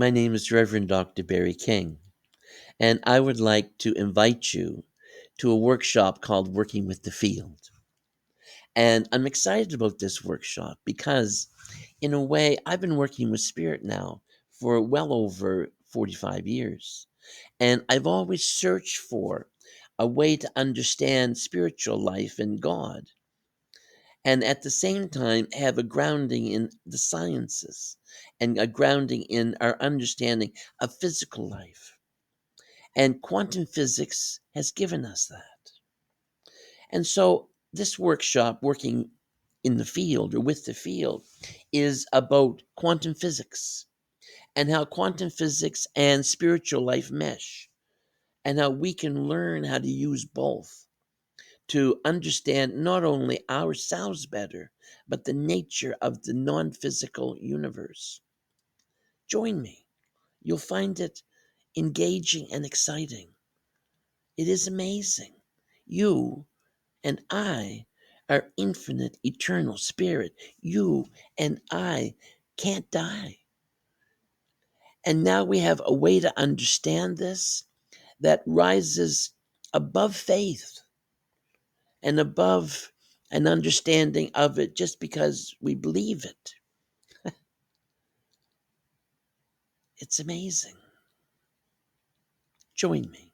My name is Reverend Dr. Barry King, and I would like to invite you to a workshop called Working with the Field. And I'm excited about this workshop because, in a way, I've been working with Spirit now for well over 45 years. And I've always searched for a way to understand spiritual life and God, and at the same time have a grounding in the sciences and a grounding in our understanding of physical life. And quantum physics has given us that. And so this workshop, working in the field or with the field, is about quantum physics and how quantum physics and spiritual life mesh, and how we can learn how to use both to understand not only ourselves better, but the nature of the non physical universe. Join me. You'll find it engaging and exciting. It is amazing. You and I are infinite, eternal spirit. You and I can't die. And now we have a way to understand this that rises above faith and above an understanding of it just because we believe it. It's amazing. Join me.